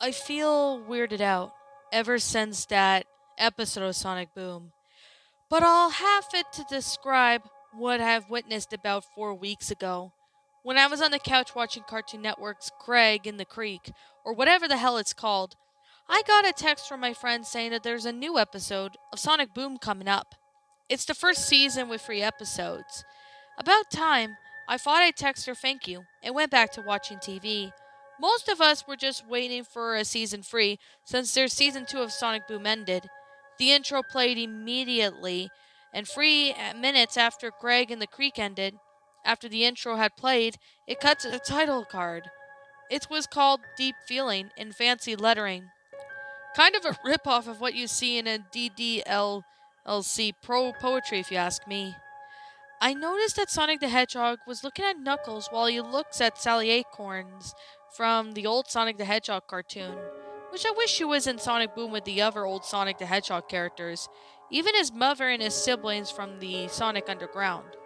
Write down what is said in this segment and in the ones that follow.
I feel weirded out ever since that episode of Sonic Boom, but I'll have it to describe what I've witnessed about 4 weeks ago. When I was on the couch watching Cartoon Network's Craig in the Creek, or whatever the hell it's called, I got a text from my friend saying that there's a new episode of Sonic Boom coming up. It's the first season with 3 episodes. About time, I thought I'd text her thank you and went back to watching TV. Most of us were just waiting for a season 3 since their season 2 of Sonic Boom ended. The intro played immediately, and 3 minutes after Greg and the Creek ended, after the intro had played, it cut to the title card. It was called Deep Feeling in fancy lettering. Kind of a ripoff of what you see in a DDLC pro poetry, if you ask me. I noticed that Sonic the Hedgehog was looking at Knuckles while he looks at Sally Acorns from the old Sonic the Hedgehog cartoon, which I wish he was in Sonic Boom with the other old Sonic the Hedgehog characters, even his mother and his siblings from the Sonic Underground.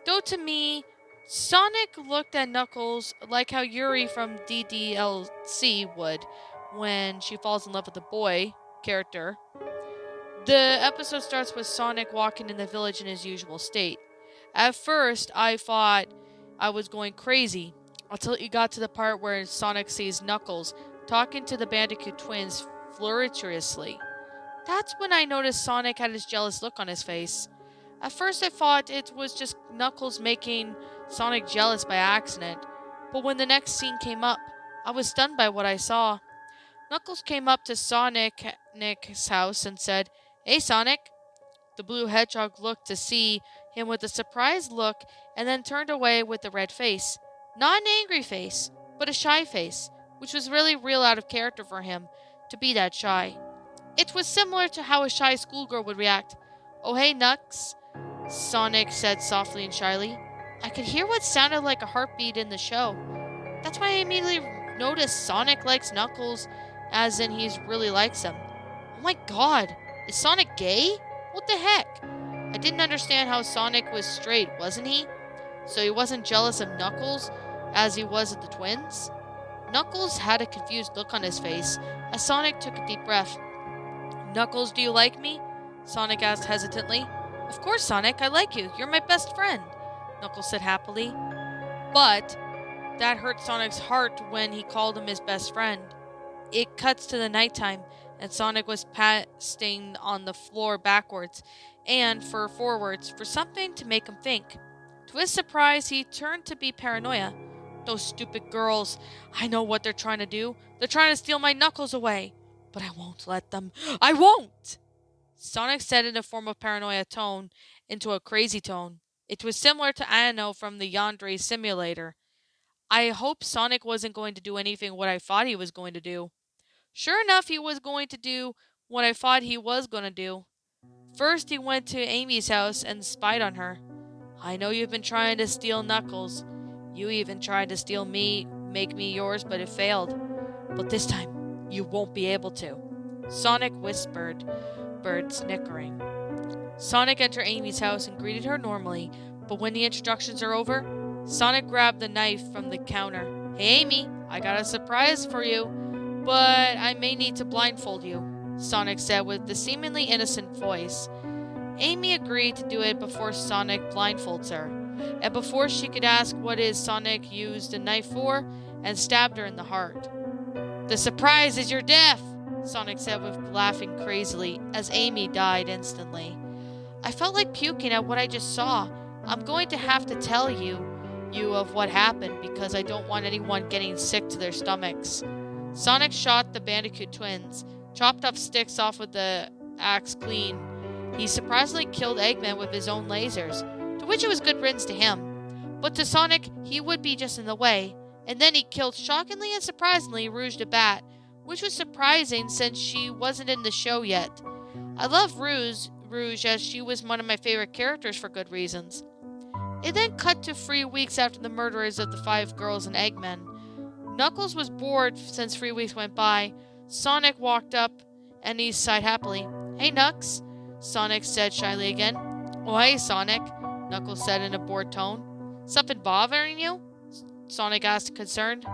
Though to me, Sonic looked at Knuckles like how Yuri from DDLC would when she falls in love with the boy character. The episode starts with Sonic walking in the village in his usual state. At first, I thought I was going crazy until it got to the part where Sonic sees Knuckles talking to the Bandicoot twins flirtatiously. That's when I noticed Sonic had his jealous look on his face. At first, I thought it was just Knuckles making Sonic jealous by accident, but when the next scene came up, I was stunned by what I saw. Knuckles came up to Sonic's house and said, "Hey, Sonic." The blue hedgehog looked to see him with a surprised look and then turned away with a red face. Not an angry face, but a shy face, which was really real out of character for him to be that shy. It was similar to how a shy schoolgirl would react. "Oh, hey, Nux," Sonic said softly and shyly. I could hear what sounded like a heartbeat in the show. That's why I immediately noticed Sonic likes Knuckles, as in he really likes him. Oh my god, is Sonic gay? What the heck? I didn't understand how Sonic was straight, wasn't he? So he wasn't jealous of Knuckles, as he was of the twins? Knuckles had a confused look on his face, as Sonic took a deep breath. "Knuckles, do you like me?" Sonic asked hesitantly. "Of course, Sonic, I like you. You're my best friend," Knuckles said happily. But that hurt Sonic's heart when he called him his best friend. It cuts to the nighttime, and Sonic was pasting on the floor backwards and forwards for something to make him think. To his surprise, he turned to be paranoia. "Those stupid girls. I know what they're trying to do. They're trying to steal my Knuckles away. But I won't let them. I won't!" Sonic said in a form of paranoia tone into a crazy tone. It was similar to Anno from the Yandere simulator. I hoped Sonic wasn't going to do anything what I thought he was going to do. Sure enough, he was going to do what I thought he was going to do. First, he went to Amy's house and spied on her. "I know you've been trying to steal Knuckles. You even tried to steal me, make me yours, but it failed. But this time, you won't be able to," Sonic whispered, bird snickering. Sonic entered Amy's house and greeted her normally, but when the introductions are over, Sonic grabbed the knife from the counter. "Hey, Amy, I got a surprise for you, but I may need to blindfold you," Sonic said with a seemingly innocent voice. Amy agreed to do it before Sonic blindfolds her, and before she could ask what is Sonic used the knife for, and stabbed her in the heart. "The surprise is your death," Sonic said with laughing crazily as Amy died instantly. I felt like puking at what I just saw. I'm going to have to tell you of what happened because I don't want anyone getting sick to their stomachs. Sonic shot the Bandicoot twins, chopped up sticks off with the axe clean. He surprisingly killed Eggman with his own lasers, to which it was good riddance to him. But to Sonic, he would be just in the way. And then he killed, shockingly and surprisingly, Rouge the Bat, which was surprising since she wasn't in the show yet. I love Rouge as she was one of my favorite characters for good reasons. It then cut to 3 weeks after the murders of the 5 girls and Eggman. Knuckles was bored since 3 weeks went by. Sonic walked up and he sighed happily. "Hey, Nux," Sonic said shyly again. "Oh, hey, Sonic," Knuckles said in a bored tone. "Something bothering you?" Sonic asked, concerned.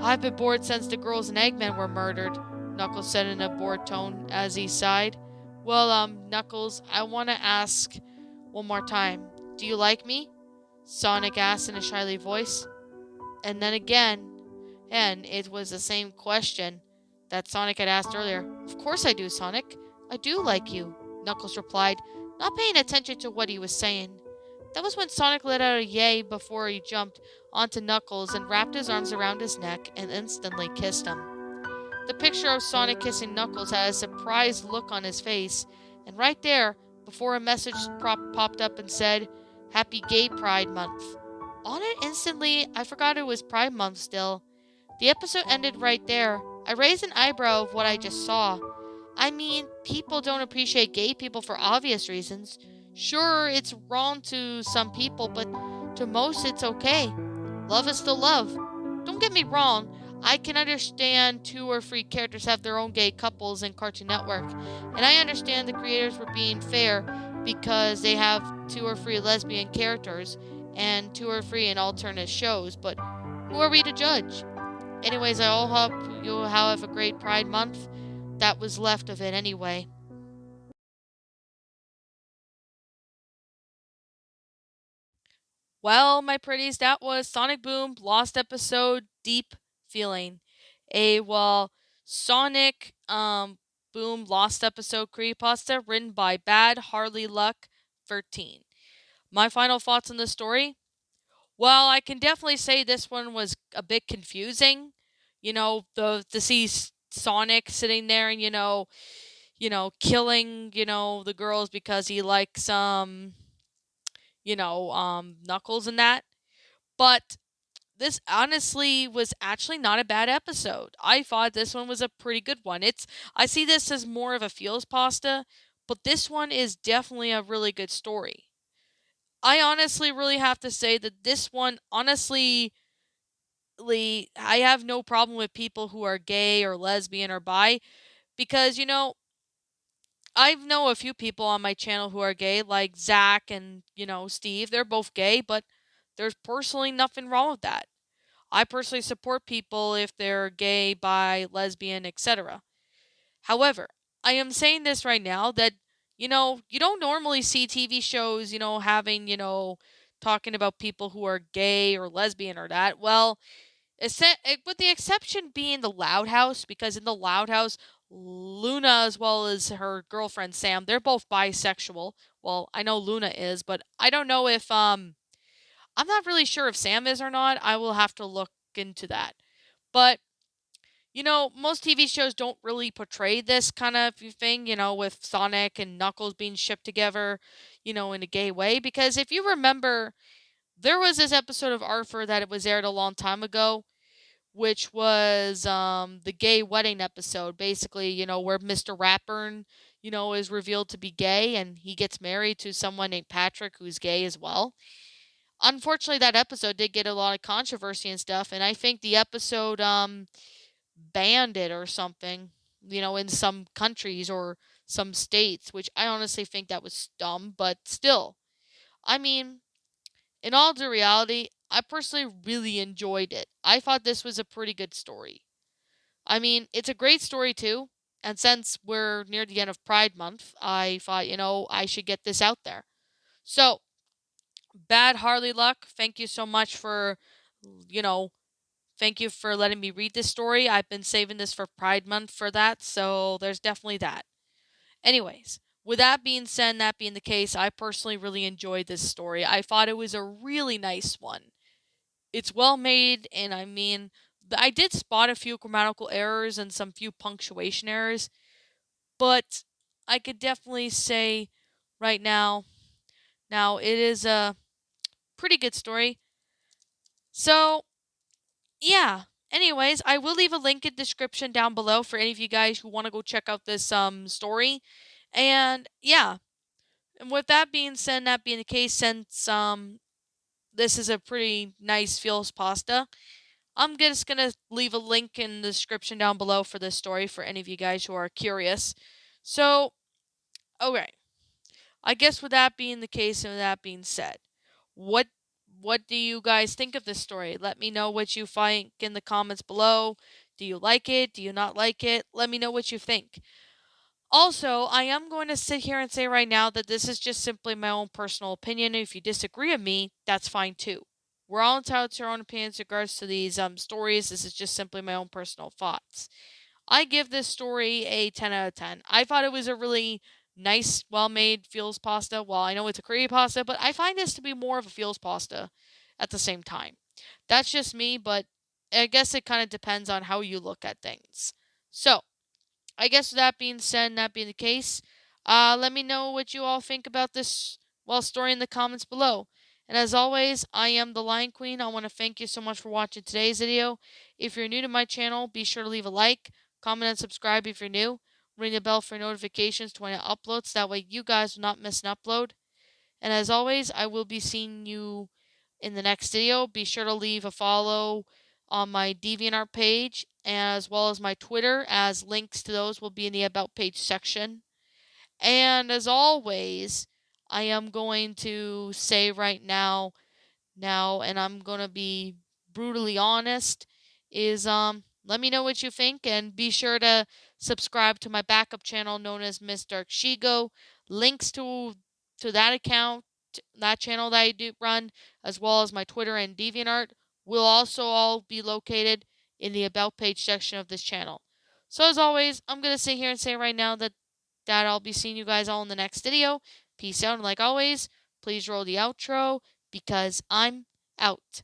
I've been bored since the girls and Eggman were murdered, Knuckles said in a bored tone as he sighed. Well, Knuckles, I want to ask one more time. Do you like me? Sonic asked in a shyly voice. And then again, and it was the same question that Sonic had asked earlier. Of course I do, Sonic. I do like you, Knuckles replied, not paying attention to what he was saying. That was when Sonic let out a yay before he jumped onto Knuckles and wrapped his arms around his neck and instantly kissed him. The picture of Sonic kissing Knuckles had a surprised look on his face, and right there, before a message popped up and said, Happy Gay Pride Month. On it instantly, I forgot it was Pride Month still. The episode ended right there. I raised an eyebrow of what I just saw. I mean, people don't appreciate gay people for obvious reasons. Sure, it's wrong to some people, but to most it's okay. Love is still love. Don't get me wrong, I can understand 2 or 3 characters have their own gay couples in Cartoon Network, and I understand the creators were being fair because they have 2 or 3 lesbian characters and 2 or 3 in alternate shows, but who are we to judge? Anyways, I all hope you'll have a great Pride Month. That was left of it anyway. Well, my pretties, that was Sonic Boom Lost Episode Deep Feeling. Sonic Boom Lost Episode creepypasta written by BadHarleyLuck13. My final thoughts on the story? Well, I can definitely say this one was a bit confusing. To see Sonic sitting there and killing the girls because he likes Knuckles and that. But this honestly was actually not a bad episode. I thought this one was a pretty good one. I see this as more of a feels pasta, but this one is definitely a really good story. I honestly really have to say that this one honestly I have no problem with people who are gay or lesbian or bi because I know a few people on my channel who are gay, like Zach and Steve. They're both gay, but there's personally nothing wrong with that. I personally support people if they're gay, bi, lesbian, etc. However, I am saying this right now that you don't normally see TV shows, having, talking about people who are gay or lesbian or that. Well, with the exception being the Loud House, because in the Loud House, Luna as well as her girlfriend Sam, they're both bisexual. Well, I know Luna is, but I don't know if I'm not really sure if Sam is or not. I will have to look into that. But most TV shows don't really portray this kind of thing, with Sonic and Knuckles being shipped together, in a gay way. Because if you remember, there was this episode of Arthur that it was aired a long time ago, which was the gay wedding episode, basically, where Mr. Ratburn, is revealed to be gay and he gets married to someone named Patrick who's gay as well. Unfortunately, that episode did get a lot of controversy and stuff, and I think the episode banned it or something, in some countries or some states, which I honestly think that was dumb, but still. I mean, in all due reality, I personally really enjoyed it. I thought this was a pretty good story. I mean, it's a great story too. And since we're near the end of Pride Month, I thought, I should get this out there. So, Bad Harley Luck, thank you so much for, you know, thank you for letting me read this story. I've been saving this for Pride Month for that, so there's definitely that. Anyways, with that being said, and that being the case, I personally really enjoyed this story. I thought it was a really nice one. It's well made, and I mean, I did spot a few grammatical errors and some few punctuation errors, but I could definitely say right now it is a pretty good story. So, yeah. Anyways, I will leave a link in the description down below for any of you guys who want to go check out this story. And yeah, and with that being said, that being the case, since this is a pretty nice feels pasta, I'm just gonna leave a link in the description down below for this story for any of you guys who are curious. So, okay. I guess with that being the case and with that being said, what what do you guys think of this story? Let me know what you think in the comments below. Do you like it? Do you not like it? Let me know what you think. Also, I am going to sit here and say right now that this is just simply my own personal opinion. If you disagree with me, that's fine too. We're all entitled to our own opinions in regards to these stories. This is just simply my own personal thoughts. I give this story a 10 out of 10. I thought it was a really nice, well-made feels pasta. Well, I know it's a creamy pasta, but I find this to be more of a feels pasta at the same time. That's just me, but I guess it kind of depends on how you look at things. So, I guess with that being said, and that being the case, let me know what you all think about this story in the comments below. And as always, I am the Lion Queen. I want to thank you so much for watching today's video. If you're new to my channel, be sure to leave a like, comment, and subscribe if you're new. Ring the bell for notifications to when it uploads. That way you guys will not miss an upload. And as always, I will be seeing you in the next video. Be sure to leave a follow on my DeviantArt page as well as my Twitter, as links to those will be in the About page section. And as always, I am going to say right now, and I'm going to be brutally honest, is let me know what you think, and be sure to subscribe to my backup channel known as Miss Dark Shigo. Links to that account, that channel that I do run, as well as my Twitter and DeviantArt, will also all be located in the About page section of this channel. So as always, I'm going to sit here and say right now that I'll be seeing you guys all in the next video. Peace out, and like always, please roll the outro, because I'm out.